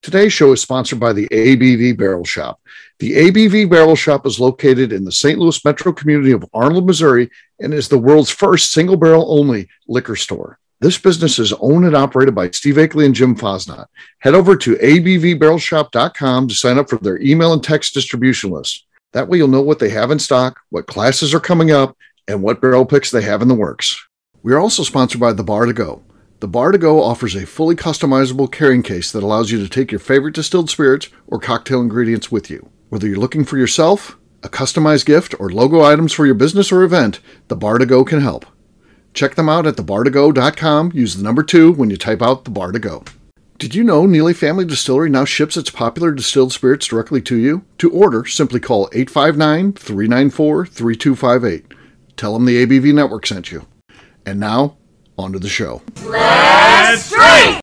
Today's show is sponsored by the ABV Barrel Shop. The ABV Barrel Shop is located in the St. Louis metro community of Arnold, Missouri, and is the world's first single barrel only liquor store. This business is owned and operated by Steve Akeley and Jim Fosnot. Head over to abvbarrelshop.com to sign up for their email and text distribution list. That way you'll know what they have in stock, what classes are coming up, and what barrel picks they have in the works. We are also sponsored by The Bar to Go. The Bar to Go offers a fully customizable carrying case that allows you to take your favorite distilled spirits or cocktail ingredients with you. Whether you're looking for yourself, a customized gift, or logo items for your business or event, The Bar to Go can help. Check them out at thebar2go.com. Use the number 2 when you type out The Bar to Go. Did you know Neely Family Distillery now ships its popular distilled spirits directly to you? To order, simply call 859-394-3258. Tell them the ABV Network sent you. And now, on to the show. Let's drink!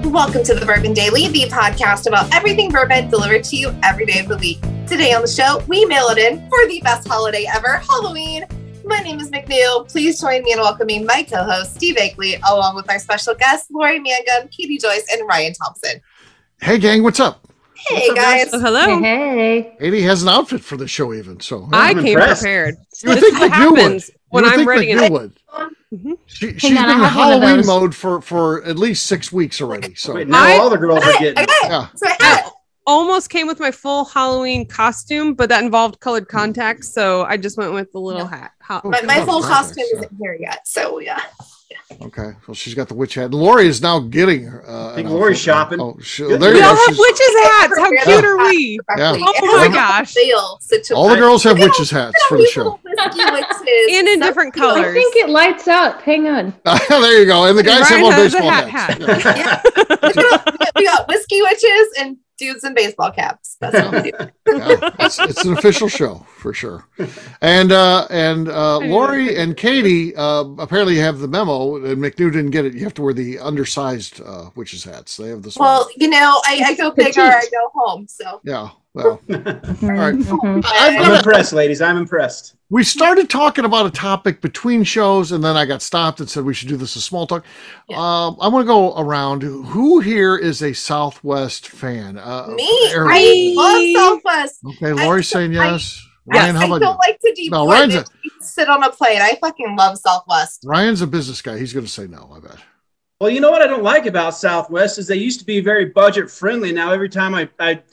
Welcome to the Bourbon Daily, the podcast about everything bourbon delivered to you every day of the week. Today on the show, we mail it in for the best holiday ever, Halloween. My name is McNew. Please join me in welcoming my co-host, Steve Akeley, along with our special guests, Lori Mangum, Katie Joyce, and Ryan Thompson. Hey, gang, what's up? Hey, guys. Oh, hello. Hey. Katie has an outfit for the show even, so. I came prepared. You would This think what McNew would. happens when You would I'm think ready. McNew would. Mm-hmm. She's been in Halloween mode for at least 6 weeks already. So Wait, now all the girls are getting it. yeah. So I had it. Almost came with my full Halloween costume, but that involved colored contacts, so I just went with the little hat. My full costume isn't here yet, so yeah. Okay, well, she's got the witch hat. Lori is now getting her. I think Lori's shopping. Oh, there We you all go. have She's- witches' hats. How cute are we? Yeah. Oh my gosh. all the girls have witches hats for the show. And in different I colors. think it lights up. Hang on. There you go. And the guys Ryan have on has a baseball hat. hats. Yeah. We got whiskey witches and dudes in baseball caps. That's what we do. Yeah, it's an official show for sure. And Lori and Katie apparently have the memo, and McNew didn't get it. You have to wear the undersized witches hats. They have this one. Well, I go big or I go home. So Yeah. Well, all right. I'm impressed, ladies. I'm impressed. We started talking about a topic between shows, and then I got stopped and said we should do this as small talk. Yeah. I want to go around. Who here is a Southwest fan? me, I love Southwest. Okay, Lori's saying yes. Yes, Ryan, how I about don't you? like to deport No, Ryan's and sit on a plane. I fucking love Southwest. Ryan's a business guy. He's going to say no, I bet. Well, you know what I don't like about Southwest is they used to be very budget friendly. Now every time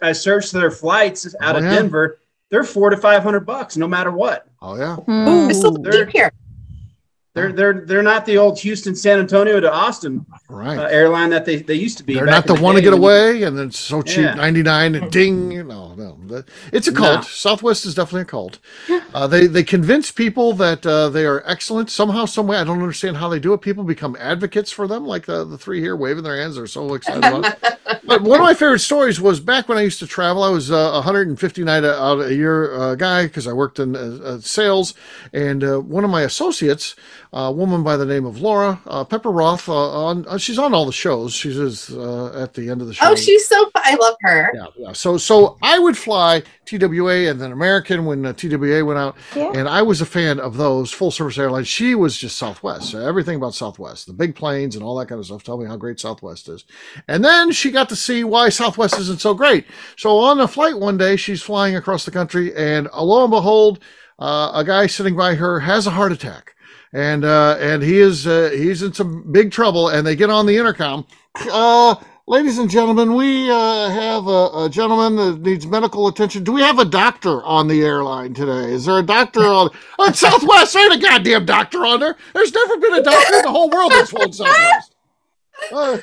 I search their flights out of Denver, they're $400 to $500 no matter what. Oh yeah. It's still cheap here. They're not the old Houston, San Antonio to Austin airline that they used to be. They're not the one to get away, and then it's so cheap, Yeah. 99 and ding. No. It's a cult. No. Southwest is definitely a cult. They convince people that they are excellent somehow, some way. I don't understand how they do it. People become advocates for them, like the three here waving their hands. They're so excited about it. But one of my favorite stories was back when I used to travel. I was 150 night out a year guy because I worked in sales, and one of my associates, a woman by the name of Laura Pepper Roth, she's on all the shows. She is at the end of the show. Oh, she's so fun. I love her. Yeah. So I would fly TWA and then American when TWA went out, and I was a fan of those full service airlines. She was just Southwest. So everything about Southwest, the big planes and all that kind of stuff. Tell me how great Southwest is. And then she got to see why Southwest isn't so great. So on a flight one day, she's flying across the country, and lo and behold, a guy sitting by her has a heart attack. And he's in some big trouble, and they get on the intercom. Ladies and gentlemen, we have a gentleman that needs medical attention. Do we have a doctor on the airline today? Is there a doctor on Southwest? There ain't a goddamn doctor on there. There's never been a doctor in the whole world that's flown Southwest.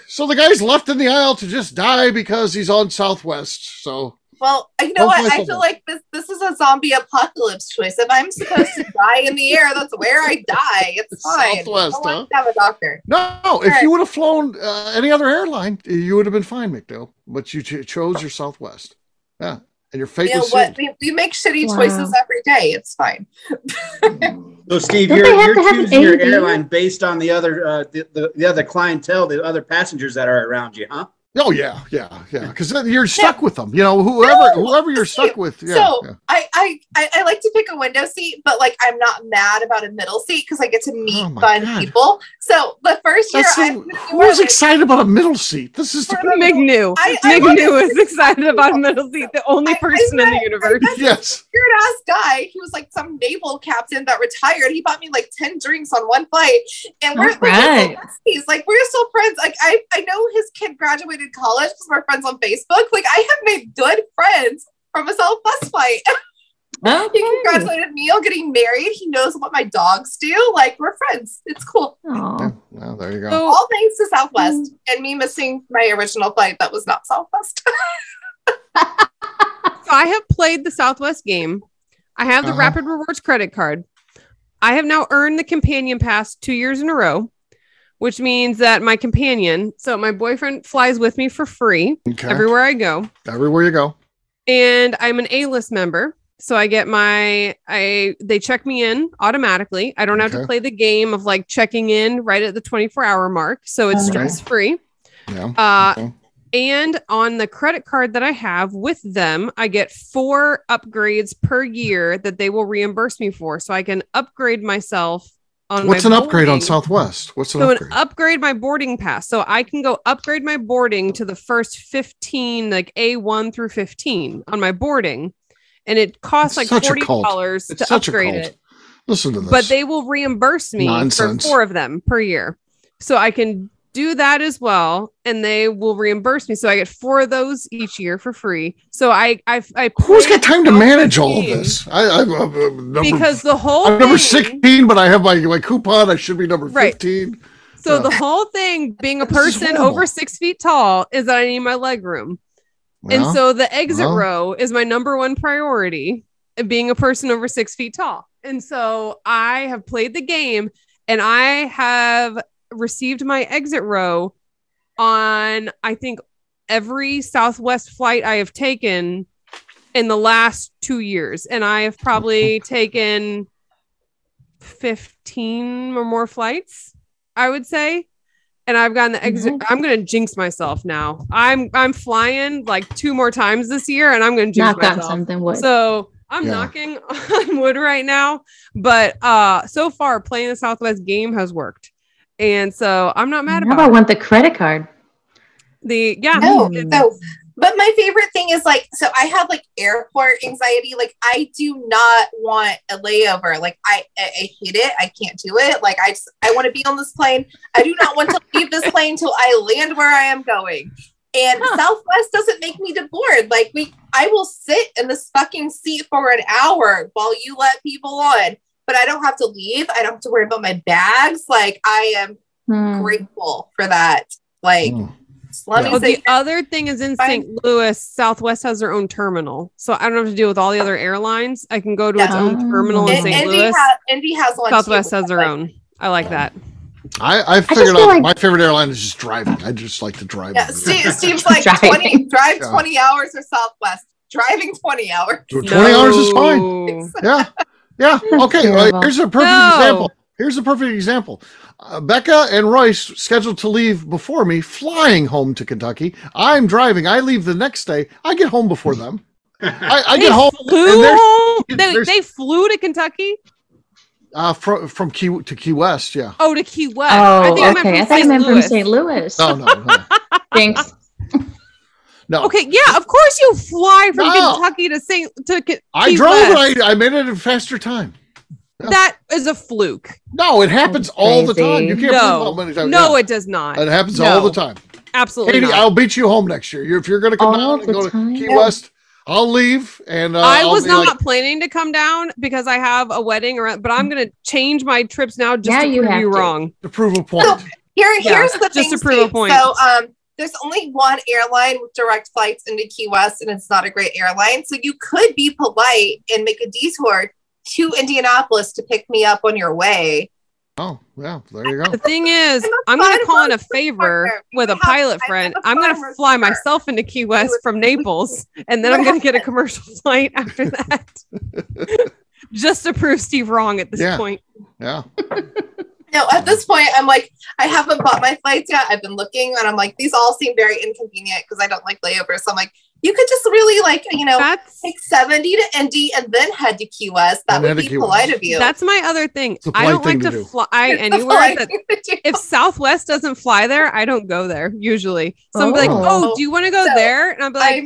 So the guy's left in the aisle to just die because he's on Southwest. So. Well, you know what? I feel like this is a zombie apocalypse choice. If I'm supposed to die in the air, that's where I die. It's fine. Southwest, I don't want to have a doctor. No, if you would have flown any other airline, you would have been fine, McNew. But you chose your Southwest. Yeah. And your fate You know was what? sealed. We make shitty choices every day. It's fine. So, Steve, Don't you're they have to have choosing your ABV? airline based on the other the other clientele, the other passengers that are around you, huh? Oh yeah. Because then you're stuck with them. You know, whoever you're stuck with. Yeah. So yeah. I like to pick a window seat, but like I'm not mad about a middle seat because I get to meet Oh, my fun God. people. So the first year Who's excited about a middle seat? This is McNew. I McNew is excited about a middle seat. The only person in the universe. yes. weird ass guy. He was like some naval captain that retired. He bought me like 10 drinks on one flight, and we're Right. he's like we're still friends. Like I know his kid graduated college because we're friends on Facebook. Like I have made good friends from a Southwest flight. Okay. He congratulated me on getting married. He knows what my dogs do. Like we're friends. It's cool. Aw. Yeah, well, there you go. So All thanks to Southwest and me missing my original flight that was not Southwest. I have played the Southwest game. I have the Rapid Rewards credit card. I have now earned the companion pass 2 years in a row, which means that my companion, so my boyfriend flies with me for free Okay. everywhere I go. Everywhere you go. And I'm an A-list member. So I get they check me in automatically. I don't have to Okay. play the game of like checking in right at the 24-hour mark. So it's Okay. stress-free. Yeah. Okay. And on the credit card that I have with them, I get 4 upgrades per year that they will reimburse me for. So I can upgrade myself on What's my an upgrade on boarding. Southwest? What's an So upgrade? upgrade my boarding pass. So I can go upgrade my boarding to the first 15, like A1 through 15 on my boarding. And it costs like Such a cult. $40 It's to such a upgrade cult. it. Listen to this. But they will reimburse me Nonsense. for 4 of them per year. So I can do that as well. And they will reimburse me. So I get 4 of those each year for free. So I Who's got played time to the manage all of game this? I'm number, because the whole I'm number thing- 16, but I have my coupon. I should be number Right. 15. So Yeah. the whole thing, being a This is person horrible. over 6 feet tall, is that I need my leg room. And Well, so the exit well. row is my number one priority, being a person over 6 feet tall. And so I have played the game and I have received my exit row on, I think, every Southwest flight I have taken in the last 2 years. And I have probably taken 15 or more flights, I would say. And I've gotten the exit. I'm going to jinx myself now. I'm flying like 2 more times this year and I'm going to jinx Knock on myself. something wood. So I'm Yeah. knocking on wood right now. But so far playing the Southwest game has worked. And so I'm not mad How about about it. want the credit card? No. But my favorite thing is like, so I have like airport anxiety. Like I do not want a layover. Like I hate it. I can't do it. Like I want to be on this plane. I do not want to leave this plane till I land where I am going. And Southwest doesn't make me bored. Like I will sit in this fucking seat for an hour while you let people on, but I don't have to leave. I don't have to worry about my bags. Like I am grateful for that. Like, let me say, The other thing is in St. Louis, Southwest has their own terminal. So I don't have to deal with all the other airlines. I can go to its own terminal in St. Louis. Indy has one. Southwest too, has their own. I like that. I just figured feel out like- my favorite airline is just driving. I just like to drive. Yeah, Steve's like Driving. 20 hours or Southwest. Driving 20 hours. 20 hours is fine. Yeah. Yeah. Okay. terrible. Here's a perfect example. Here's a perfect example. Becca and Royce scheduled to leave before me, flying home to Kentucky. I'm driving. I leave the next day. I get home before them. I get home. Flew and home? They flew to Kentucky? from Key to Key West. Yeah. Oh, to Key West. Oh, you meant okay. I from thought you St. meant from Louis. St. Louis. No. Thanks. No. Okay, yeah, of course you fly from No. Kentucky to Key I drove West. and I made it in faster time. That is a fluke. No, it happens all the time. You can't believe how No, many times. no, yeah. it does not. It happens No. all the time. Absolutely Katie, not. I'll beat you home next year. If you're going to come All down and the go to time? Key Yeah. West, I'll leave. And I I'll was be not like, planning to come down because I have a wedding, but I'm going to change my trips now just Now to you prove have you to. wrong. to prove a point. So here's the just thing, to prove a Steve. point. So there's only one airline with direct flights into Key West, and it's not a great airline. So you could be polite and make a detour to Indianapolis to pick me up on your way. Oh, yeah. There you go. The thing is, I'm going to call in a favor with a pilot friend. I'm going to fly myself into Key West from Naples, and then I'm going to get a commercial flight after that. Just to prove Steve wrong at this point. Yeah. No, at this point, I'm like, I haven't bought my flights yet. I've been looking, and I'm like, these all seem very inconvenient because I don't like layovers. So I'm like, you could just really take 70 to Indy and then head to Key West. That would be polite of you. That's my other thing. I don't like to fly anywhere. If Southwest doesn't fly there, I don't go there usually. So I'm like, oh, do you want to go there? And I'm like,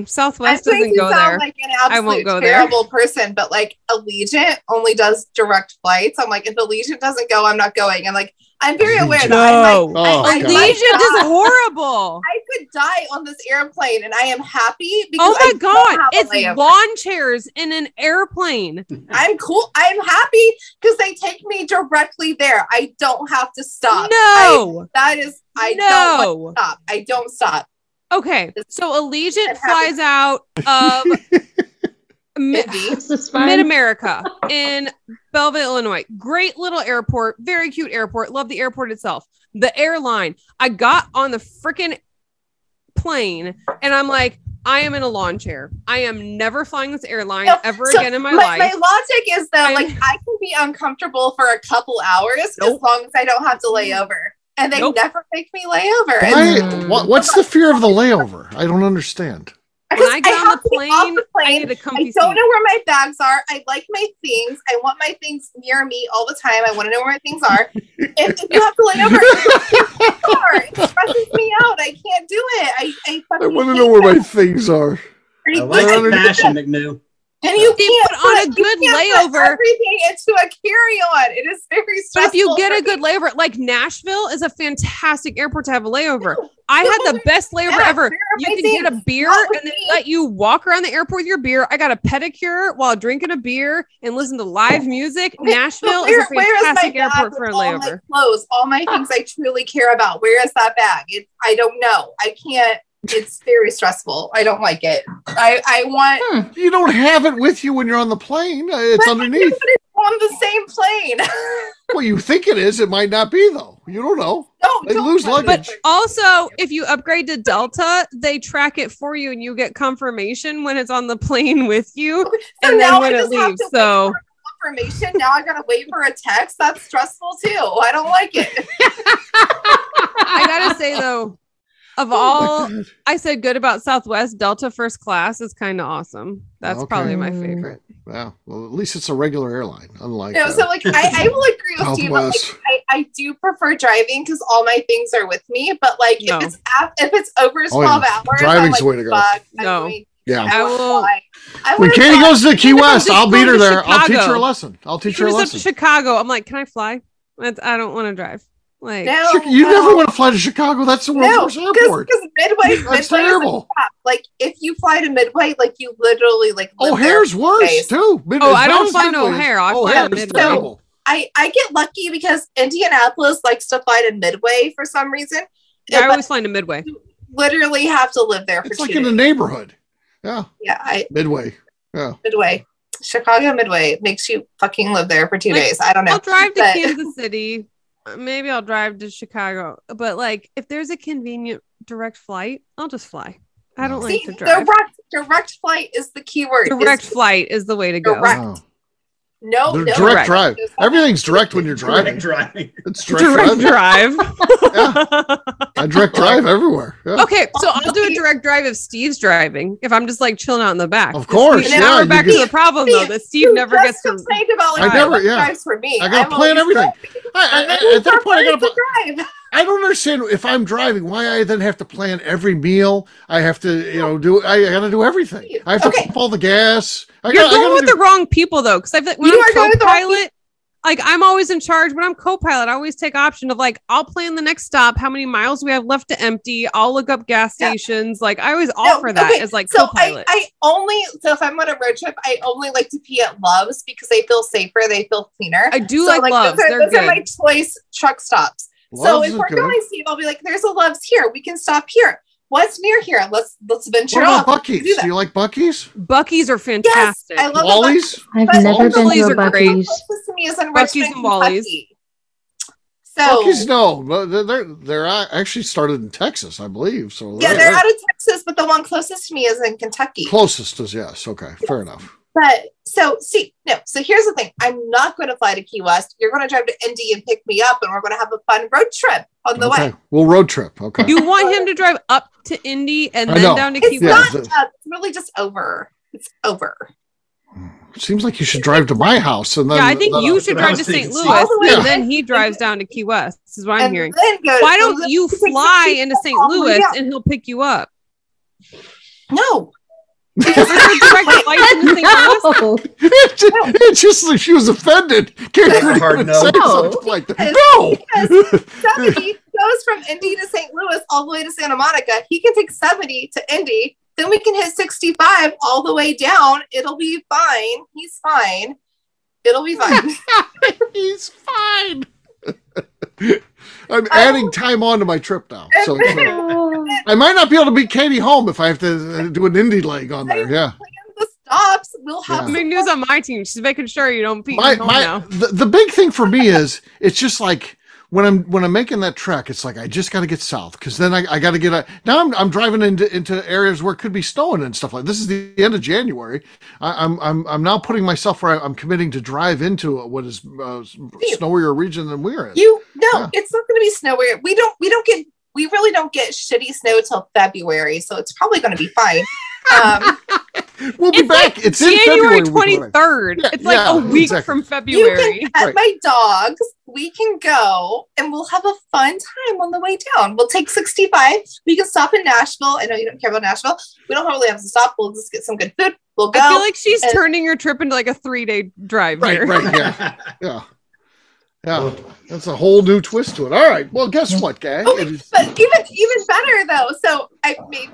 Southwest doesn't go there. Like an absolute I won't go terrible person, but like Allegiant only does direct flights. I'm like, if Allegiant doesn't go, I'm not going. And like, I'm very aware that Allegiant is horrible. I could die on this airplane, and I am happy because oh my god, it's lawn chairs in an airplane. I'm cool. I'm happy because they take me directly there. I don't have to stop. No, don't stop. I don't stop. Okay, so Allegiant flies out of Mid-America in Belleville, Illinois. Great little airport, very cute airport. Love the airport itself. The airline. I got on the freaking plane, and I'm like, I am in a lawn chair. I am never flying this airline ever again in my life. My logic is that I can be uncomfortable for a couple hours as long as I don't have to lay over. And they never make me lay over. What's the fear of the layover? I don't understand. When I get on the plane, I need a comfy I don't know where my bags are. I like my things. I want my things near me all the time. I want to know where my things are. If you have to lay over, it stresses me out. I can't do it. I want to know where my things are. I like the fashion, McNew. And you can't put on a good layover. Everything into a carry-on. It is very stressful. But if you get a good layover, like Nashville is a fantastic airport to have a layover. I had the best layover ever. You can get a beer and then let you walk around the airport with your beer. I got a pedicure while drinking a beer and listen to live music. Nashville is a fantastic airport for a layover. All my things I truly care about. Where is that bag? I don't know. I can't. It's very stressful. I don't like it. I want. You don't have it with you when you're on the plane. It's underneath. It's on the same plane. Well, you think it is. It might not be, though. You don't know. They lose luggage. But also, if you upgrade to Delta, they track it for you, and you get confirmation when it's on the plane with you, and then when it leaves. So. Confirmation. Now I gotta wait for a text. That's stressful too. I don't like it. I gotta say though. Of all I said good about Southwest, Delta first class is kind of awesome. That's probably my favorite. Yeah. Well, at least it's a regular airline, unlike so like I will agree with Steve. Like, I do prefer driving because all my things are with me. But like if it's over 12 hours, driving's the way to go. Yeah, I will. When Katie goes to Key West, I'll beat her there. I'll teach her a lesson. To Chicago. I'm like, can I fly? I don't want to drive. Like you never want to fly to Chicago. That's the world's worst airport. Because Midway terrible. Like if you fly to Midway, like you literally like. O'Hare's worse too. I don't fly to O'Hare. I fly to Midway. So I get lucky because Indianapolis likes to fly to Midway for some reason. Yeah, I always fly to Midway. You literally have to live there for 2 days. It's like in the neighborhood. Yeah. Yeah. Midway. Yeah. Midway. Chicago Midway makes you fucking live there for 2 days. I don't know. I'll drive to Kansas City. Maybe I'll drive to Chicago, but like if there's a convenient direct flight, I'll just fly. I don't like to drive. Direct flight is the key word. Direct flight is the way to go. Direct. No, direct drive. Everything's direct when you're driving. It's direct drive. I direct drive everywhere. Yeah. Okay, so I'll do a direct drive if Steve's driving. If I'm just like chilling out in the back. Of course. And now we're back to the problem though that Steve never gets to. About, like, drives for me. I gotta plan everything. At that point, I gotta drive. I don't understand if I'm driving why I then have to plan every meal. I have to, I got to do everything. I have to pump all the gas. You're going with the wrong people though, because I feel like when I'm co-pilot, like I'm always in charge. When I'm co-pilot, I always take option of like I'll plan the next stop, how many miles we have left to empty. I'll look up gas stations. Like I always offer that as like co-pilot. So if I'm on a road trip, I only like to pee at Love's because they feel safer, they feel cleaner. I do like Love's. Those are my choice truck stops. So if we're going, Steve, I'll be like, "There's a Love's here. We can stop here. What's near here? Let's venture off." Buc-ee's? Do you like Buc-ee's? Buc-ee's are fantastic. Yes, I love Wally's. I've never been to a Buc-ee's. To me is in Buc-ee's and Wally's. So Cookies, no, they're actually started in Texas, I believe. So yeah, they're out of Texas, but the one closest to me is in Kentucky. Closest is yes. Okay, fair enough. But so here's the thing. I'm not going to fly to Key West. You're going to drive to Indy and pick me up, and we're going to have a fun road trip on the way. We'll road trip. Okay. You want him to drive up to Indy and then down to Key It's West? not it's really just over. It's over. It seems like you should drive to my house and then. Yeah, I think you should drive to St. Louis and then he drives down to Key West. This is what I'm hearing. Why don't you fly into St. Louis and he'll pick you up? No. Because there's a direct flight into St. Louis. It's just like she was offended. Can't hard no. say something like that. No. Because 70 goes from Indy to St. Louis all the way to Santa Monica. He can take 70 to Indy. Then we can hit 65 all the way down. It'll be fine. He's fine. It'll be fine. He's fine. I'm adding time on to my trip now. So I might not be able to beat Katie home if I have to do an indie leg on there. Yeah. The stops. We'll have McNew's on my team. She's making sure you don't beat him home now. The big thing for me is it's just like when I'm making that trek, it's like I just got to get south because then I got to get now I'm driving into areas where it could be snowing and stuff like this. Is the end of January. I'm now putting myself where I'm committing to drive into what is snowier region than we're in. It's not going to be snowier. We really don't get shitty snow till February, so it's probably going to be fine. We'll be back. Like it's January 23rd. Yeah, it's like a week from February. You can pet my dogs. We can go, and we'll have a fun time on the way down. We'll take 65. We can stop in Nashville. I know you don't care about Nashville. We don't really have to stop. We'll just get some good food. We'll go. I feel like she's turning your trip into like a 3-day drive here. Right. Yeah. That's a whole new twist to it. All right. Well, guess what, gang? Okay, but even better though. So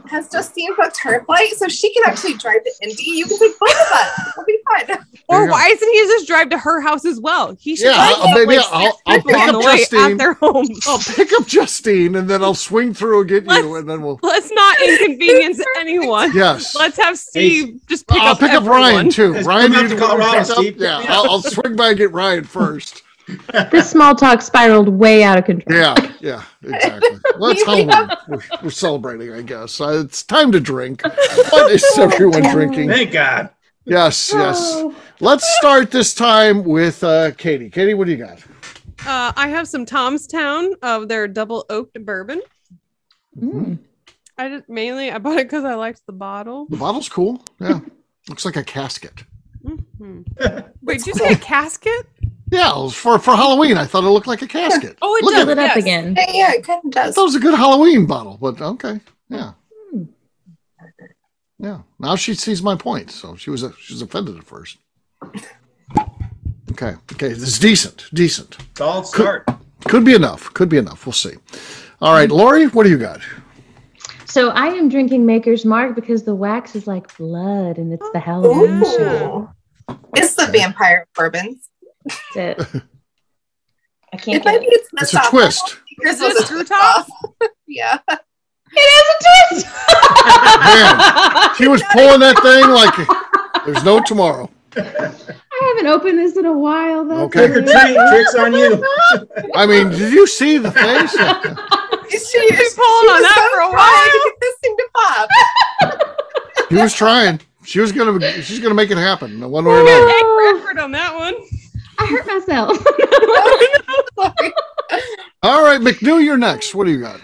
has Justine booked her flight, so she can actually drive to Indy. You can take both of us. It'll be fun. Or why isn't he just drive to her house as well? He should. Maybe I'll pick up Justine at their home. I'll pick up Justine, and then I'll swing through and get you, and then we'll. Let's not inconvenience anyone. Yes. Let's have Steve just pick up. I'll pick up Ryan too. Ryan, you to Colorado, Steve. Yeah, I'll swing by and get Ryan first. This small talk spiraled way out of control. Yeah, exactly. Well, it's Halloween. We're celebrating, I guess. It's time to drink. What is everyone drinking? Thank God. Yes. Let's start this time with Katie. Katie, what do you got? I have some Tomstown of their double oaked bourbon. I bought it because I liked the bottle. The bottle's cool. Yeah, looks like a casket. Wait, did you say a casket? Yeah, it was for Halloween. I thought it looked like a casket. Oh, it Look does. it up again. Yeah, it kind of does. That was a good Halloween bottle, but okay. Yeah. Yeah. Now she sees my point. So she was offended at first. Okay. This is decent. Solid start. Could be enough. We'll see. All right, Lori, what do you got? So I am drinking Maker's Mark because the wax is like blood and it's the Halloween show. It's the vampire bourbons. That's it. I can't. It's a twist. Yours was a screw top. Yeah. It is a twist. Man, she was pulling that thing like there's no tomorrow. I haven't opened this in a while, though. Okay. Trick or treat. Tricks on you. I mean, did you see the face? She's been pulling on that for a while to get this thing to pop. She was trying. She's gonna make it happen one way or another. Record on that one. I hurt myself. All right, McNew, you're next. What do you got?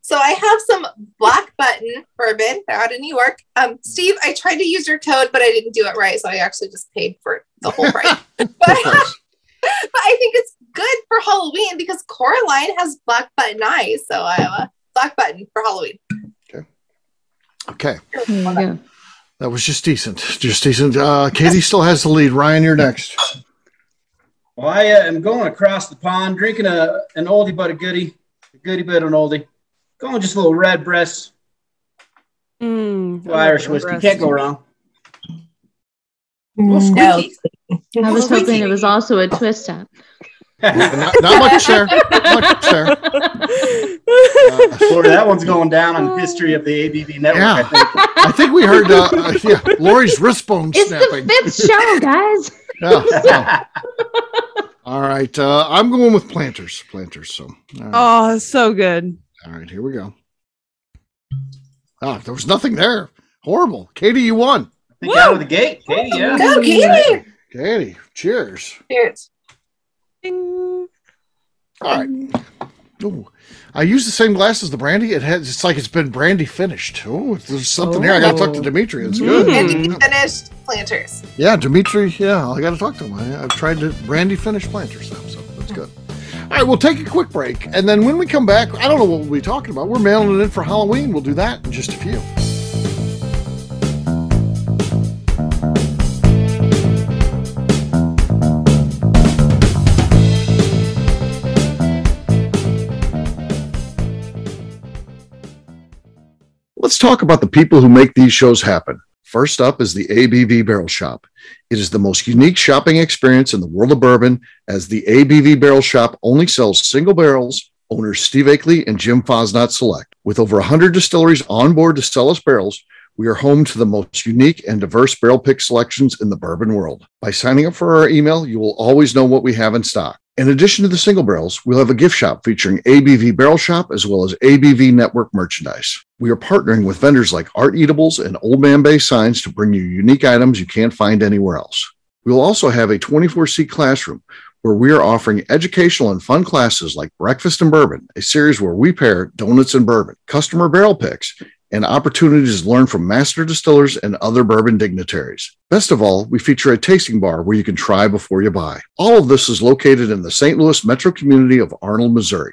So I have some Black Button bourbon. They're out of New York. Steve, I tried to use your code, but I didn't do it right, so I actually just paid for the whole price. But I think it's good for Halloween because Coraline has Black Button eyes, so I have a Black Button for Halloween. Okay. There you go. That was just decent. Katie still has the lead. Ryan, you're next. Well, I am going across the pond, drinking an oldie but a goodie. A goodie but an oldie. Going just a little red breast. Irish whiskey. Can't go wrong. No. I was hoping it was also a twist up. not much there. Lord, that one's going down on history of the ABV network. Yeah. I think we heard Lori's wrist bone snapping. It's the 5th show, guys. Yeah. All right. I'm going with planters. So. All right. Oh, so good. All right. Here we go. Oh, there was nothing there. Horrible. Katie, you won. I think out of the gate. Katie, yeah. Go, Katie. Katie, cheers. Cheers. Ding. All right. Ooh, I use the same glass as the brandy. It's like it's been brandy finished. Oh, there's something here. I got to talk to Dimitri. It's good. And you finished planters. Yeah, Dimitri. Yeah, I got to talk to him. I've tried to brandy finish planters now, so that's good. All right, we'll take a quick break, and then when we come back, I don't know what we'll be talking about. We're mailing it in for Halloween. We'll do that in just a few. Let's talk about the people who make these shows happen. First up is the ABV Barrel Shop. It is the most unique shopping experience in the world of bourbon, as the ABV Barrel Shop only sells single barrels. Owners Steve Akeley and Jim Fosnot select. With over 100 distilleries on board to sell us barrels, we are home to the most unique and diverse barrel pick selections in the bourbon world. By signing up for our email, you will always know what we have in stock. In addition to the single barrels, we'll have a gift shop featuring ABV Barrel Shop as well as ABV Network merchandise. We are partnering with vendors like Art Eatables and Old Man Bay Signs to bring you unique items you can't find anywhere else. We will also have a 24-seat classroom where we are offering educational and fun classes like Breakfast and Bourbon, a series where we pair donuts and bourbon, customer barrel picks, and opportunities to learn from master distillers and other bourbon dignitaries. Best of all, we feature a tasting bar where you can try before you buy. All of this is located in the St. Louis metro community of Arnold, Missouri.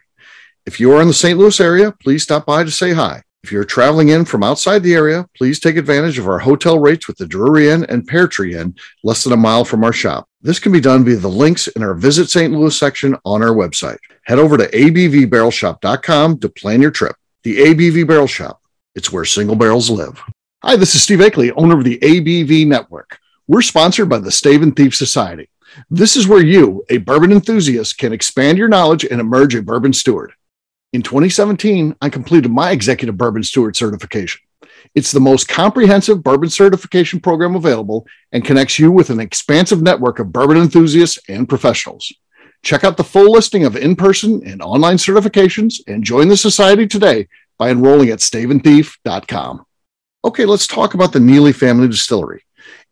If you are in the St. Louis area, please stop by to say hi. If you're traveling in from outside the area, please take advantage of our hotel rates with the Drury Inn and Pear Tree Inn, less than a mile from our shop. This can be done via the links in our Visit St. Louis section on our website. Head over to abvbarrelshop.com to plan your trip. The ABV Barrel Shop. It's where single barrels live. Hi, this is Steve Akeley, owner of the ABV Network. We're sponsored by the Stave and Thief Society. This is where you, a bourbon enthusiast, can expand your knowledge and emerge a bourbon steward. In 2017, I completed my Executive Bourbon Steward certification. It's the most comprehensive bourbon certification program available and connects you with an expansive network of bourbon enthusiasts and professionals. Check out the full listing of in-person and online certifications and join the society today by enrolling at staveandthief.com. Okay, let's talk about the Neely Family Distillery.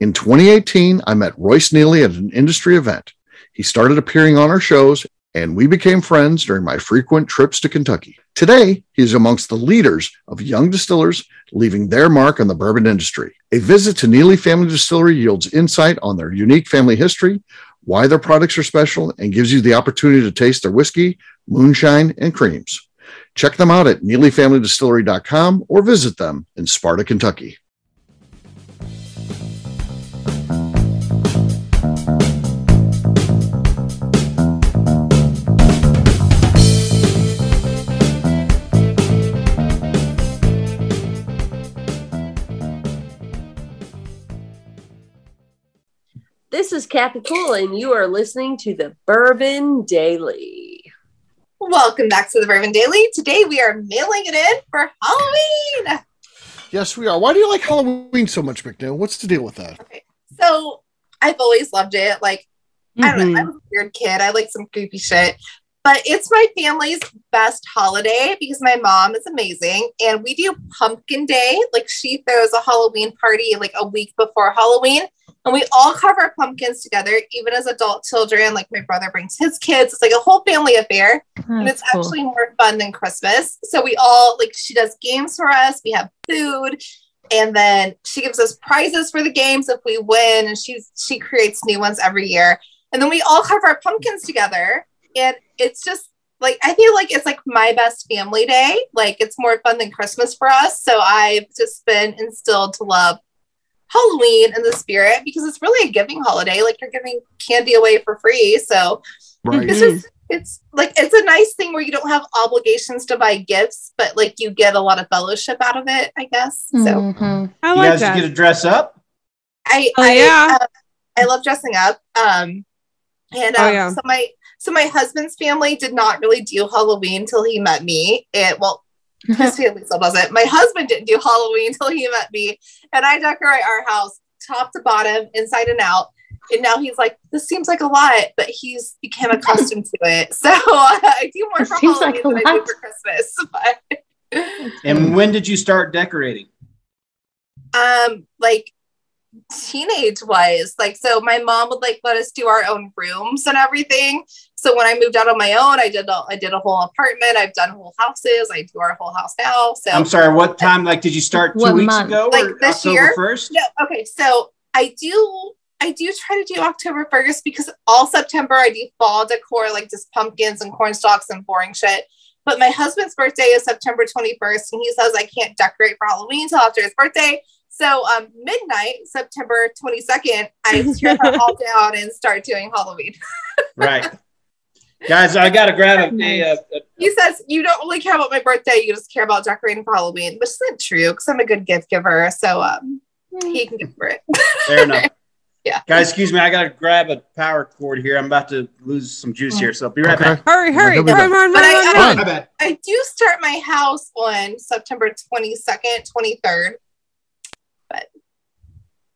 In 2018, I met Royce Neely at an industry event. He started appearing on our shows, and we became friends during my frequent trips to Kentucky. Today, he is amongst the leaders of young distillers leaving their mark on the bourbon industry. A visit to Neely Family Distillery yields insight on their unique family history, why their products are special, and gives you the opportunity to taste their whiskey, moonshine, and creams. Check them out at NeelyFamilyDistillery.com or visit them in Sparta, Kentucky. This is Kathy Cool, and you are listening to the Bourbon Daily. Welcome back to the Bourbon Daily. Today we are mailing it in for Halloween. Yes, we are. Why do you like Halloween so much, McNew? What's the deal with that? Okay. So I've always loved it. Like, I don't know. I'm a weird kid. I like some creepy shit. But it's my family's best holiday because my mom is amazing. And we do Pumpkin Day. Like, she throws a Halloween party like a week before Halloween. And we all carve our pumpkins together, even as adult children. Like, my brother brings his kids. It's like a whole family affair. And it's cool. Actually more fun than Christmas. So we all, like, she does games for us. We have food. And then she gives us prizes for the games if we win. And she creates new ones every year. And then we all carve our pumpkins together. And it's just, like, I feel like it's, like, my best family day. Like, it's more fun than Christmas for us. So I've just been instilled to love Halloween in the spirit because it's really a giving holiday. Like, you're giving candy away for free. So Right. it's like, it's a nice thing where you don't have obligations to buy gifts, but like you get a lot of fellowship out of it, I guess. So I You like guys that. get to dress up? I love dressing up. So my husband's family did not really do Halloween till he met me. His family still doesn't. My husband didn't do Halloween till he met me, and I decorate our house top to bottom, inside and out. And now he's like, this seems like a lot, but he's become accustomed to it. So I do more for Halloween than I do for Christmas. But. And when did you start decorating? Like teenage wise, like, so my mom would like let us do our own rooms and everything. So when I moved out on my own, I did a whole apartment. I've done whole houses. I do our whole house now. So I'm sorry, what time? Like, did you start 2 weeks ago? Like or this October year? 1st? No. Okay. So I do try to do October 1st because all September I do fall decor, like just pumpkins and corn stalks and boring shit. But my husband's birthday is September 21st, and he says I can't decorate for Halloween until after his birthday. So midnight, September 22nd, I tear her all down and start doing Halloween. Right. Guys, I got to grab a He says, you don't really care about my birthday. You just care about decorating for Halloween, which isn't true because I'm a good gift giver. So he can give for it. Fair enough. Yeah. Guys, excuse me. I got to grab a power cord here. I'm about to lose some juice here. So be right back. Hurry. Run. I do start my house on September 22nd, 23rd. But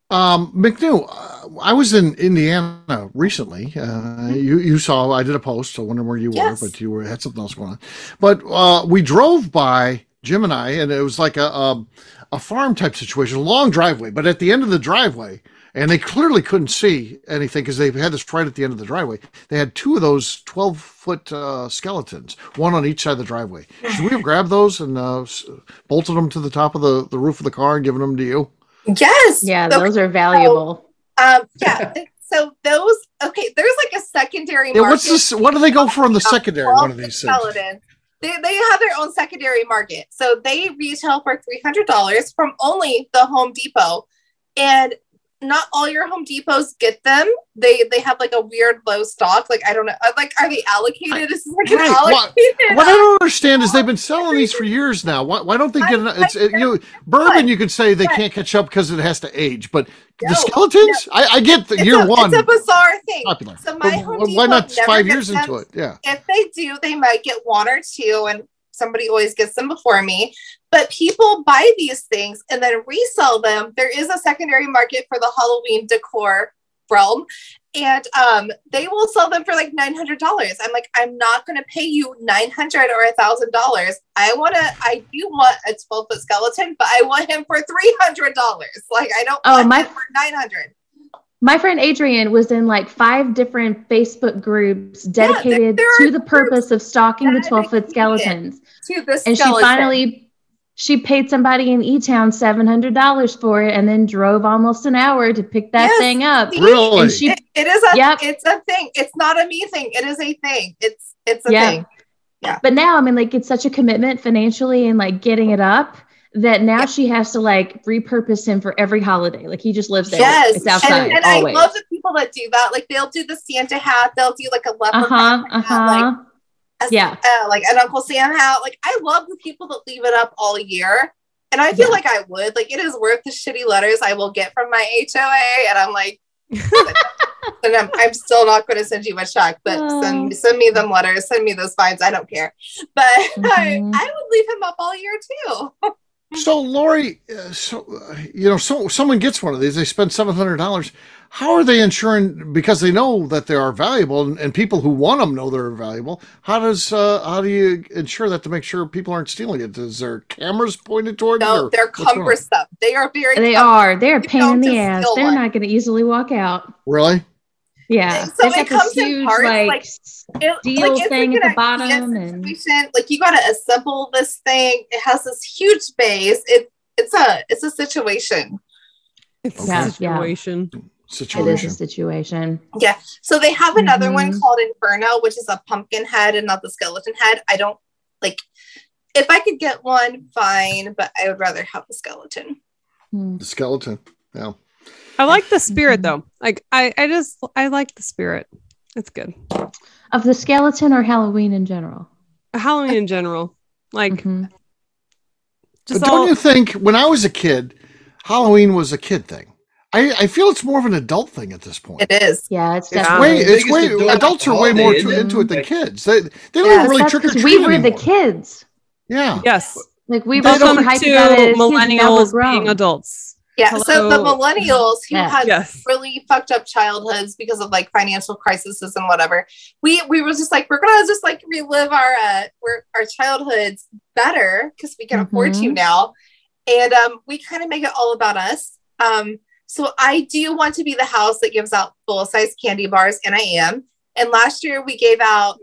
McNew, I was in Indiana recently. You saw I did a post, so I wonder where you were, but you had something else going on. But we drove by, Jim and I, and it was like a farm type situation, a long driveway. But at the end of the driveway, and they clearly couldn't see anything because they had this right at the end of the driveway. They had two of those 12-foot skeletons, one on each side of the driveway. Should we have grabbed those and bolted them to the top of the roof of the car and given them to you? Yes. Yeah, those are valuable. Yeah. So those, okay, there's like a secondary market. What's this? What do they go for in the secondary one of these things? They have their own secondary market. So they retail for $300 from only the Home Depot. And not all your Home Depots get them. They have like a weird low stock. Like, I don't know. Like, are they allocated? This is like an allocated. What I don't understand is they've been selling these for years now. Why don't they get it? Bourbon, you could say they can't catch up because it has to age, but the skeletons, I get the year one. It's a bizarre thing. Popular. So my Home Depot, why not 5 years into it? Yeah. If they do, they might get one or two, and somebody always gets them before me. But people buy these things and then resell them. There is a secondary market for the Halloween decor realm, and they will sell them for like $900. I'm like, I'm not going to pay you $900 or $1,000. I do want a 12-foot skeleton, but I want him for $300. Like, I don't want him for $900. My friend Adrienne was in like 5 different Facebook groups dedicated to the purpose of stalking the 12-foot skeletons. And she paid somebody in E-Town $700 for it and then drove almost an hour to pick that thing up. Really? And it's a thing. It's not a me thing. It is a thing. It's a thing. Yeah. But now, I mean, like, it's such a commitment financially and like getting it up that now she has to like repurpose him for every holiday. Like, he just lives there. Yes. It's outside. And I love the people that do that. Like, they'll do the Santa hat. They'll do like a leopard hat. Like an Uncle Sam hat. Like, I love the people that leave it up all year. And I feel like I would. Like, it is worth the shitty letters I will get from my HOA. And I'm like, and I'm still not going to send you a check, but send me them letters, send me those fines. I don't care. But I would leave him up all year too. So Lori, someone gets one of these, they spend $700. How are they insuring, because they know that they are valuable and people who want them know they're valuable? How do you ensure that to make sure people aren't stealing it? Is there cameras pointed toward it? No, they're cumbersome. They are very They're a pain in the ass. They're not going to easily walk out. Really? Yeah. So it comes in parts, steel thing at the bottom, and like, you got to assemble this thing. It has this huge base. It's a situation. It's a situation. It is a situation. Yeah. So they have another one called Inferno, which is a pumpkin head and not the skeleton head. I don't like. If I could get one, fine, but I would rather have the skeleton. The skeleton. Yeah. I like the spirit though. Like I like the spirit. It's good. Of the skeleton or Halloween in general? Halloween in general. Like but don't you think when I was a kid, Halloween was a kid thing? I feel it's more of an adult thing at this point. It is. Yeah, it's way adults are way more into it than kids. They don't even really trick or treat we were anymore. The kids. Yeah. Yes. Like we welcome to millennials being adults. Yeah, Hello. so the millennials who had Yes. really fucked up childhoods because of like financial crises and whatever, we were just like, we're gonna just like relive our childhoods better because we can afford to now, and we kind of make it all about us. So I do want to be the house that gives out full size candy bars, and I am. And last year we gave out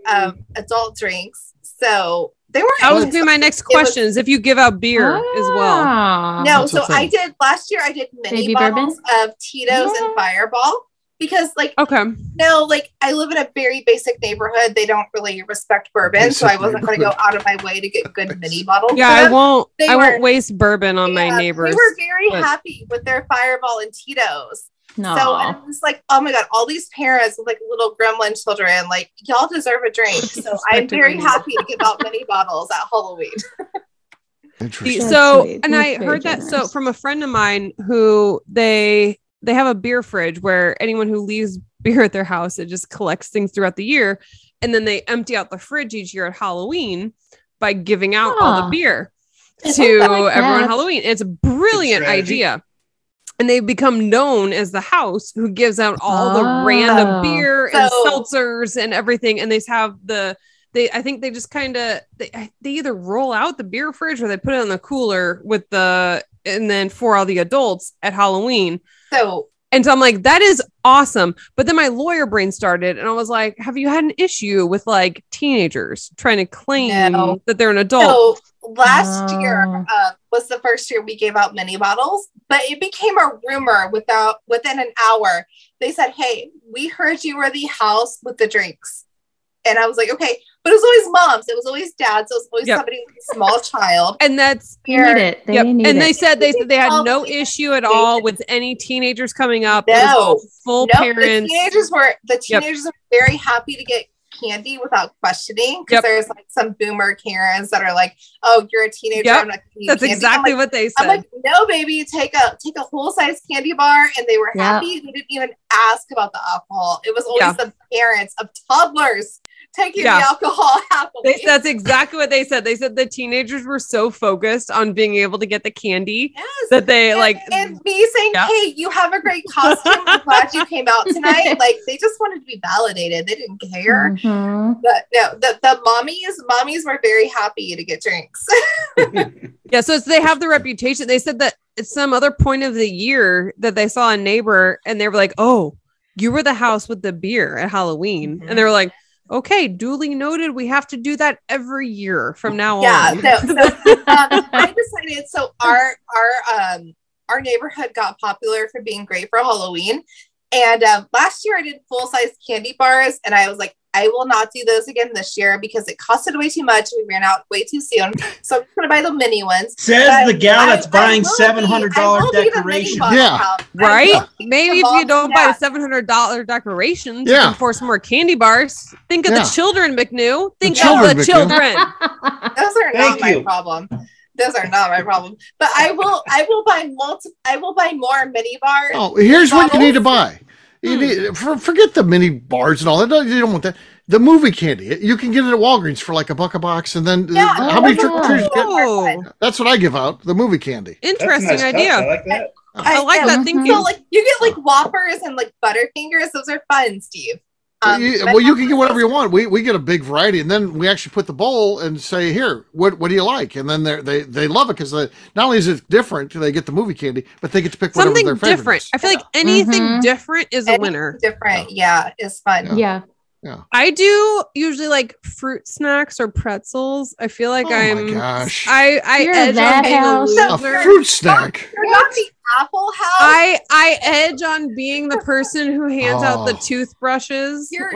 adult drinks, so. They weren't. That was be my next question: is if you give out beer as well. No, so I did last year. I did mini bottles of Tito's and Fireball because, like, no, like I live in a very basic neighborhood. They don't really respect bourbon, so I wasn't going to go out of my way to get good mini bottles. Yeah, I won't. I won't waste bourbon on my neighbors. They were very happy with their Fireball and Tito's. No. So I was like, oh my God, all these parents with like little gremlin children, like y'all deserve a drink. So I'm very happy to give out mini bottles at Halloween. Interesting. So, and I heard that from a friend of mine who they have a beer fridge where anyone who leaves beer at their house, it just collects things throughout the year. And then they empty out the fridge each year at Halloween by giving out all the beer to everyone on Halloween. It's a brilliant idea. And they become known as the house who gives out all the random beer and seltzers and everything. And they have I think they just kind of, they either roll out the beer fridge or they put it in the cooler and then for all the adults at Halloween. And so I'm like, that is awesome. But then my lawyer brain started and I was like, have you had an issue with like teenagers trying to claim that they're an adult? So last year was the first year we gave out mini bottles, but it became a rumor within an hour. They said, hey, we heard you were the house with the drinks. And I was like, okay, but it was always moms. It was always dads. It was always somebody with a small child. And that's they need it. They said they had no issue at all with any teenagers coming up. No, parents. The teenagers were very happy to get candy without questioning because there's like some boomer Karens that are like, oh, you're a teenager. I'm not giving you That's candy. exactly what they said. I'm like, no, baby, take a whole size candy bar, and they were happy. They didn't even ask about the alcohol. It was always the parents of toddlers taking the alcohol happily. That's exactly what they said. They said the teenagers were so focused on being able to get the candy that they and me saying, hey, you have a great costume. I'm glad you came out tonight. Like they just wanted to be validated. They didn't care. But no, the mommies were very happy to get drinks. So they have the reputation. They said that at some other point of the year that they saw a neighbor and they were like, oh, you were the house with the beer at Halloween. And they were like, okay, duly noted. We have to do that every year from now on. I decided. So our neighborhood got popular for being great for Halloween, and last year I did full size candy bars, and I was like, I will not do those again this year because it costed way too much. We ran out way too soon, so I'm just gonna buy the mini ones. Says the gal that's buying $700 decorations. Yeah, right. Maybe if you don't buy $700 decorations, you can force more candy bars. Think of the children, McNew. Think of the children. Those are not my problem. Those are not my problem. But I will buy more mini bars. Oh, here's what you need to buy. You need, forget the mini bars and all that. You don't want that. The movie candy. You can get it at Walgreens for like $1 a box. And then how many trick-or-treaters get? That's what I give out. The movie candy. Interesting idea. I like that. I like that thinking. So like you get like Whoppers and like Butterfingers. Those are fun, Steve. You can get whatever you want. We get a big variety, and then we actually put the bowl and say, "Here, what do you like?" And then they love it because not only is it different, they get the movie candy, but they get to pick whatever their favorite different. is. I feel like anything different is a winner. Different, is fun. Yeah. I do usually like fruit snacks or pretzels. I feel like my gosh. I edge on being a loser. A fruit snack. You're not the Apple House. I edge on being the person who hands out the toothbrushes. Your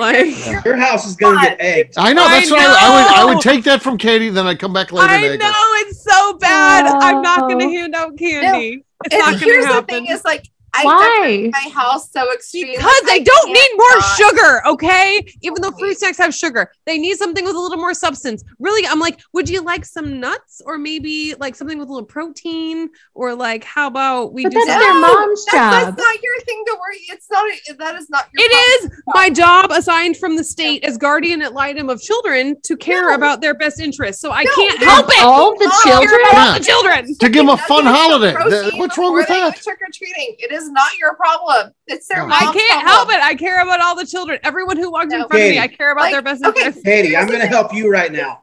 house is gonna get egged. I know. That's what I would take that from Katie. Then I'd come back later. I know it's so bad. I'm not gonna hand out candy. It's not gonna happen. Here's the thing: is like Why? My house so extreme. Because they don't need more sugar, okay? Even though fruit snacks have sugar, they need something with a little more substance. Really, I'm like, would you like some nuts or maybe like something with a little protein? Or like, how about we do that's their mom's job. That's not your thing to worry. It's not. That is not your It is my job assigned from the state as guardian ad litem of children to care about their best interests. So I can't help it. All the children? All the children. To give them a fun holiday. What's wrong with that? Trick or treating. It is not your problem. It's their mom's I can't help it. I care about all the children. Everyone who walks in front of me, I care about their best interests. Katie, I'm going to help you right now.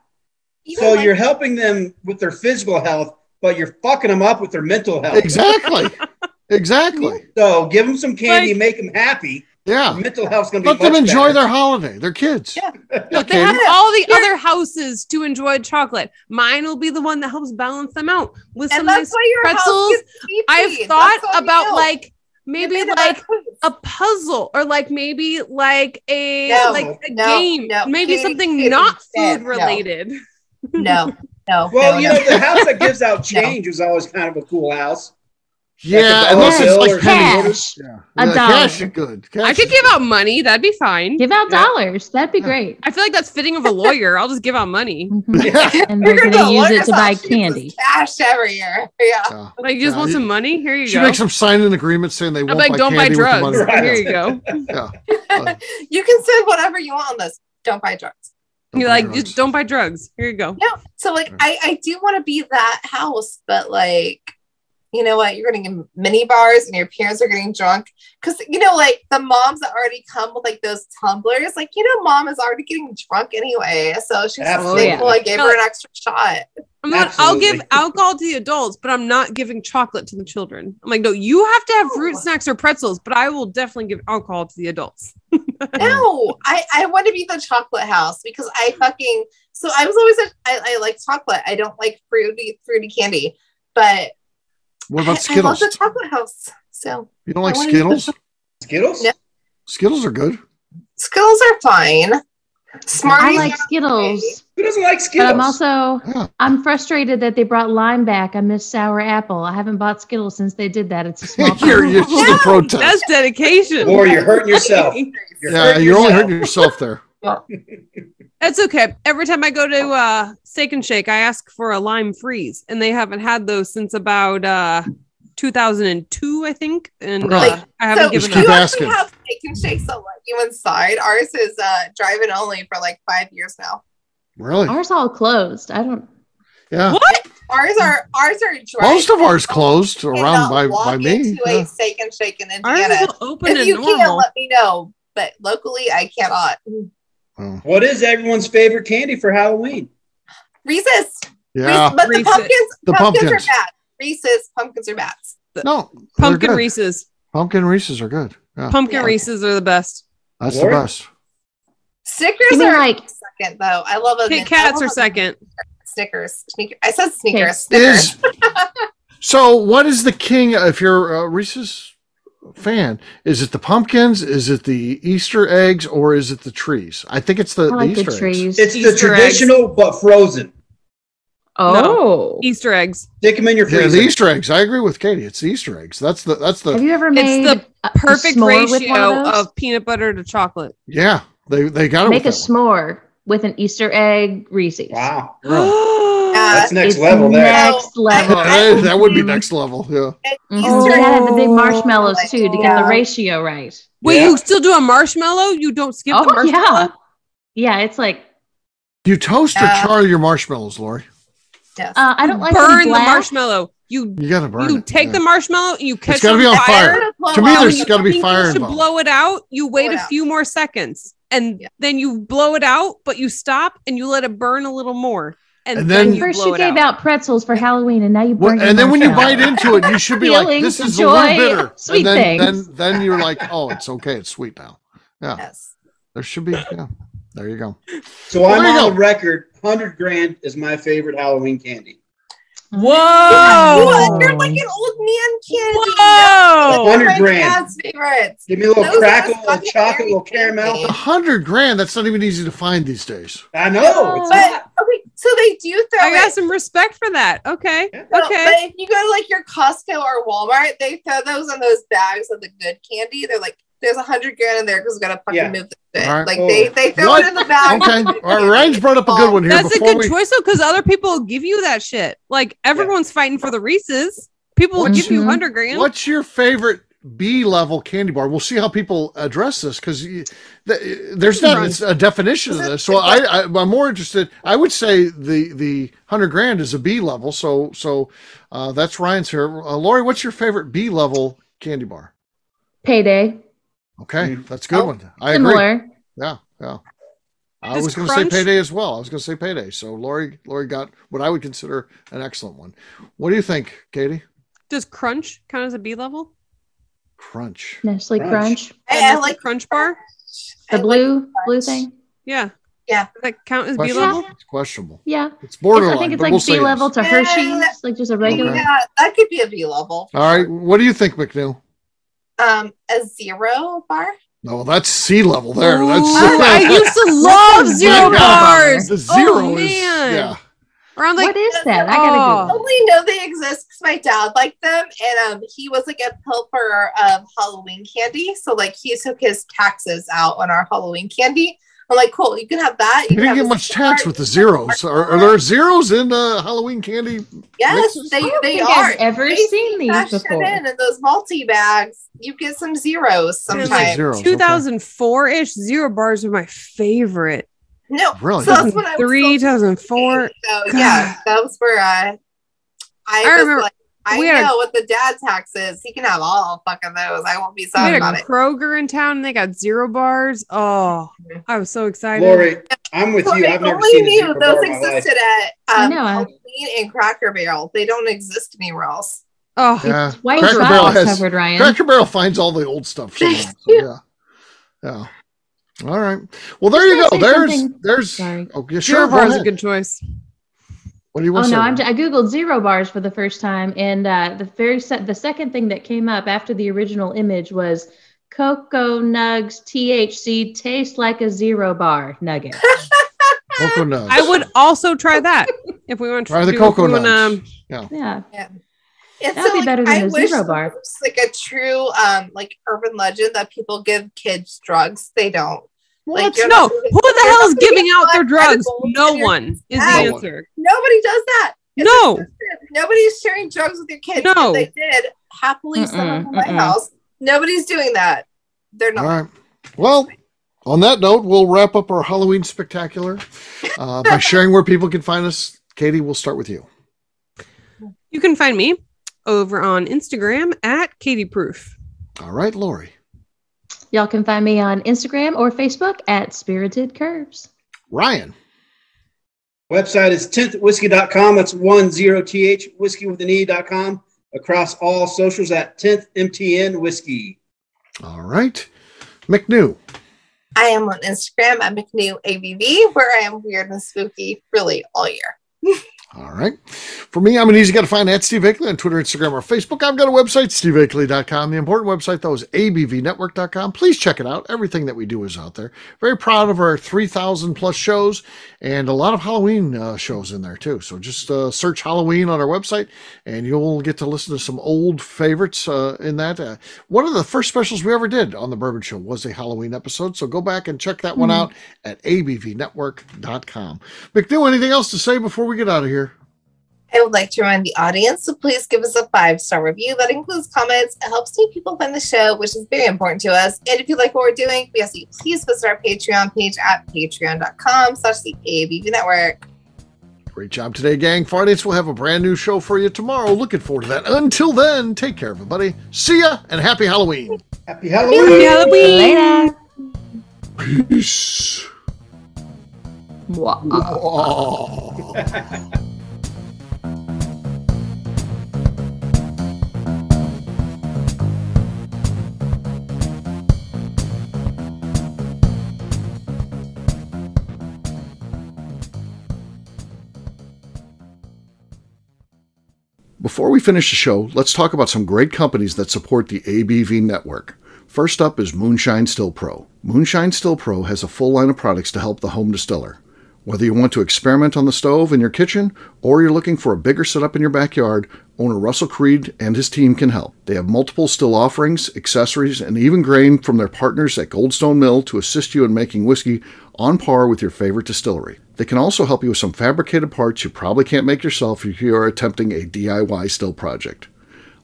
So you're helping them with their physical health, but you're fucking them up with their mental health. Exactly. So give them some candy, make them happy. Yeah. Mental health's going to be Let them enjoy their holiday. They're kids. Yeah. They have all the other houses to enjoy chocolate. Mine will be the one that helps balance them out with some nice pretzels. I've thought about like maybe like a puzzle or like maybe like a game. Maybe something not food related. No. Well, the house that gives out change is always kind of a cool house. Yeah, unless it's like cash. A dollar. Cash is good. I could give out money. That'd be fine. Give out dollars. That'd be great. I feel like that's fitting of a lawyer. I'll just give out money. And they're going to use it to buy candy. Cash every year. Yeah. Like, you just want some money? Here you go. She makes them sign an agreement saying they won't buy don't buy candy drugs. with the money. Here you go. You can send whatever you want on this. Don't buy drugs. You're like, just don't buy drugs. Here you go. No. So like, I do want to be that house, but like, you know what? You're going to get mini bars and your parents are getting drunk. Because, like the moms that already come with like those tumblers, like, mom is already getting drunk anyway. So she's thankful I gave her an extra shot. I'll give alcohol to the adults, but I'm not giving chocolate to the children. I'm like, no, you have to have fruit snacks or pretzels, but I will definitely give alcohol to the adults. No, I want to be the chocolate house because I was always I like chocolate. I don't like fruity candy, but what about Skittles? I love the chocolate house. So you don't like Skittles? Skittles? No. Skittles are good. Skittles are fine. Smarties. I like Skittles. Who doesn't like Skittles? But I'm frustrated that they brought lime back. I miss sour apple. I haven't bought Skittles since they did that. It's a small You're just a protest. That's dedication. Or you're hurting yourself. You're only hurting yourself there. That's okay. Every time I go to Steak and Shake, I ask for a lime freeze, and they haven't had those since about 2002, I think. And I haven't given them. You actually have Steak and Shakes that let you inside. Ours is drive-in only for like 5 years now. Really? Ours all closed. I don't. Yeah. What? Ours are most of ours closed around by me. Into a Steak and Shake in Indiana. Ours is open if you normal. can't, let me know. But locally, I cannot. What is everyone's favorite candy for Halloween? Reese's. Yeah. But the pumpkins are pumpkins. bad. Reese's pumpkins are bad. No. Pumpkin Reese's. Pumpkin Reese's are good. Yeah. Pumpkin Reese's are the best. That's the best. Snickers are like second, though. I love them. Kit Kats are second. Snickers. I said Snickers. Snickers. So what is the king, if you're a Reese's fan, is it the pumpkins, is it the Easter eggs, or is it the trees? I think it's the Easter eggs. It's the traditional but frozen. Oh, no. Easter eggs. Stick them in your freezer. Yeah, the Easter eggs. I agree with Katie. It's the Easter eggs. That's the. Have you ever made the perfect ratio of peanut butter to chocolate? Yeah, they got to make a s'more with an Easter egg Reese's. Wow. That's next level there. Next level. That would be next level. Yeah. Oh, you gotta have the big marshmallows too to get the ratio right. Wait, you still do a marshmallow? You don't skip the marshmallow? Yeah, it's like. You toast or char your marshmallows, Lori? Yes. I don't like burn the marshmallow. You gotta burn. You take the marshmallow and you catch it's gotta be on fire. To me, there's gotta be fire involved. To blow it out, you wait a few more seconds, and then you blow it out, but you stop and you let it burn a little more. And then you first you gave out pretzels for Halloween, and now you burn. And then when you bite into it, you should be like, "This is a little bitter." Sweet and then you're like, "Oh, it's okay. It's sweet now." Yeah. Yes. There should be. Yeah. There you go. So I'm on the record. 100 grand is my favorite Halloween candy. Whoa! You're like an old man candy. Whoa! 100 grand. Dad's favorites. Give me a little crackle, a little chocolate, a little caramel. 100 grand. That's not even easy to find these days. I know. But okay, so they do throw I got some respect for that. Okay. Yeah. But Okay. if you go to like your Costco or Walmart, they throw those in those bags of the good candy. They're like, there's 100 grand in there because we gotta fucking move the shit. All right. Like they throw it in the bag. Okay. All right. Ryan's brought up a good one here. That's a good choice though, because other people give you that shit. Like everyone's fighting for the Reese's. People will give you 100 grand. What's your favorite B level candy bar? We'll see how people address this because there's not a definition of this. So I'm more interested. I would say the 100 grand is a B level. So that's Ryan's here. Lori, what's your favorite B level candy bar? Payday. Okay, that's a good one. I Similar. agree. Yeah. I was going to say Payday as well. I was going to say Payday. So Lori got what I would consider an excellent one. What do you think, Katie? Does Crunch count as a B level? Crunch. Nestle Crunch. I like Crunch bar. The blue thing. Yeah. Yeah. Does that count as B level? It's questionable. Yeah. It's borderline. I think it's but like we'll B say level yes. to Hershey's, like just a regular. Yeah, that could be a B level. All right. What do you think, McNew? A zero bar. No, that's C level there. Ooh, That's I used to love zero bars. The zero is man. Around What is that? I gotta I Google. only know they exist because my dad liked them, and he was like a pilfer of Halloween candy. So like he took his taxes out on our Halloween candy. I'm like, cool, you can have that. You didn't get much tax with the zeros. Are there zeros in Halloween candy? Yes, mixes? they I've are. ever seen these before. In those multi bags, you get some zeros sometimes. Zeros, 2004-ish, zero bars are my favorite. No, Really? so that's when I was 2004. So yeah, that was where I was remember like, I know what the dad tax is. He can have all fucking those. I won't be We sad had about a it. Kroger in town and they got zero bars. Oh, I was so excited. Lori, I'm with So you. I I've never only seen a knew zero those bar in my life. existed at I know. Halloween and Cracker Barrel. They don't exist anywhere else. Oh, Yeah. White Cracker Barrel chocolate has covered, Ryan. Cracker Barrel finds all the old stuff. Somehow, so yeah. All right. Well, there you go. There's. Sorry. Oh, yeah, zero sure. bar Go is a ahead. good choice. What do you Oh want to no, say? I googled zero bars for the first time, and the second thing that came up after the original image was Cocoa Nugs THC taste like a zero bar nugget. Cocoa Nugs. I would also try that if we want to Try the do Cocoa if we wanna- Nugs. Yeah. And That'd be better than I a wish zero bar. there was, like a true like urban legend that people give kids drugs. They don't. Like, you're No, not- who the you're hell is not giving getting out their blood drugs? edibles No in your one is the bag. answer. Nobody does that. It's No. expensive. Nobody's sharing drugs with your kids. No. If they did, happily send them to my mm-mm. house. Nobody's doing that. They're not. All right. Well, on that note, we'll wrap up our Halloween spectacular by sharing where people can find us. Katie, we'll start with you. You can find me over on Instagram at Katie Proof. All right, Lori. Y'all can find me on Instagram or Facebook at Spirited Curves. Ryan. Website is 10thwhiskey.com. That's 10th whiskey with an E.com. Across all socials at 10th MTN Whiskey. All right. McNew. I am on Instagram at McNew ABV, where I am weird and spooky really all year. All right. For me, I'm an easy guy to find at Steve Akeley on Twitter, Instagram, or Facebook. I've got a website, steveakeley.com. The important website, though, is abvnetwork.com. Please check it out. Everything that we do is out there. Very proud of our 3,000 plus shows and a lot of Halloween shows in there, too. So just search Halloween on our website and you'll get to listen to some old favorites in that. One of the first specials we ever did on the Bourbon Show was a Halloween episode. So go back and check that one out at abvnetwork.com. McNew, anything else to say before we get out of here? I would like to remind the audience to please give us a 5-star review. That includes comments. It helps new people find the show, which is very important to us. And if you like what we're doing, we ask you please visit our Patreon page at patreon.com/the ABV Network. Great job today, gang. Fridays we'll have a brand new show for you tomorrow. Looking forward to that. Until then, take care, everybody. See ya and happy Halloween. Happy Halloween. Happy Halloween. Later. Peace. Oh. Before we finish the show, let's talk about some great companies that support the ABV network. First up is Moonshine Still Pro. Moonshine Still Pro has a full line of products to help the home distiller. Whether you want to experiment on the stove in your kitchen or you're looking for a bigger setup in your backyard, owner Russell Creed and his team can help. They have multiple still offerings, accessories, and even grain from their partners at Goldstone Mill to assist you in making whiskey on par with your favorite distillery. They can also help you with some fabricated parts you probably can't make yourself if you are attempting a DIY still project.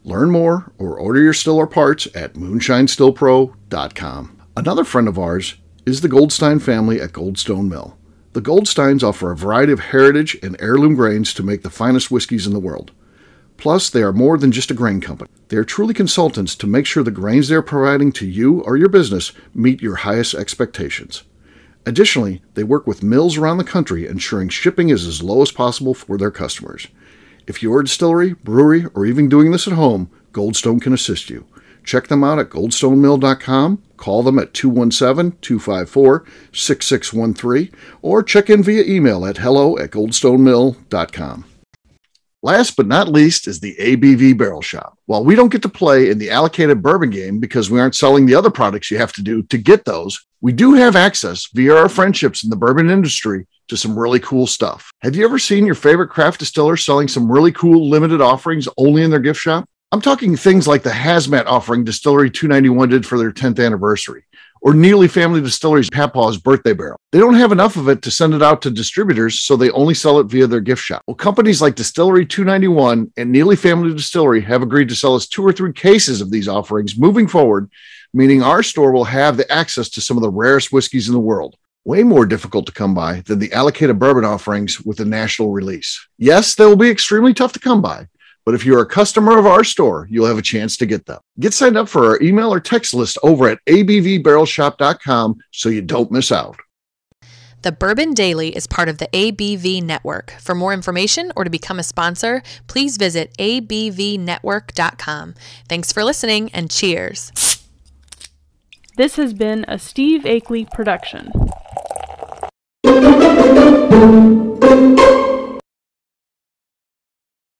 Learn more or order your still or parts at moonshinestillpro.com. Another friend of ours is the Goldstein family at Goldstone Mill. The Goldsteins offer a variety of heritage and heirloom grains to make the finest whiskeys in the world. Plus, they are more than just a grain company. They are truly consultants to make sure the grains they are providing to you or your business meet your highest expectations. Additionally, they work with mills around the country, ensuring shipping is as low as possible for their customers. If you're a distillery, brewery, or even doing this at home, Goldstone can assist you. Check them out at goldstonemill.com, call them at 217-254-6613, or check in via email at hello@goldstonemill.com. Last but not least is the ABV Barrel Shop. While we don't get to play in the allocated bourbon game because we aren't selling the other products you have to do to get those, we do have access via our friendships in the bourbon industry to some really cool stuff. Have you ever seen your favorite craft distiller selling some really cool limited offerings only in their gift shop? I'm talking things like the hazmat offering Distillery 291 did for their 10th anniversary, or Neely Family Distillery's Papaw's birthday barrel. They don't have enough of it to send it out to distributors, so they only sell it via their gift shop. Well, companies like Distillery 291 and Neely Family Distillery have agreed to sell us 2 or 3 cases of these offerings moving forward, meaning our store will have the access to some of the rarest whiskeys in the world. Way more difficult to come by than the allocated bourbon offerings with the national release. Yes, they will be extremely tough to come by, but if you're a customer of our store, you'll have a chance to get them. Get signed up for our email or text list over at abvbarrelshop.com so you don't miss out. The Bourbon Daily is part of the ABV Network. For more information or to become a sponsor, please visit abvnetwork.com. Thanks for listening and cheers. This has been a Steve Akeley production.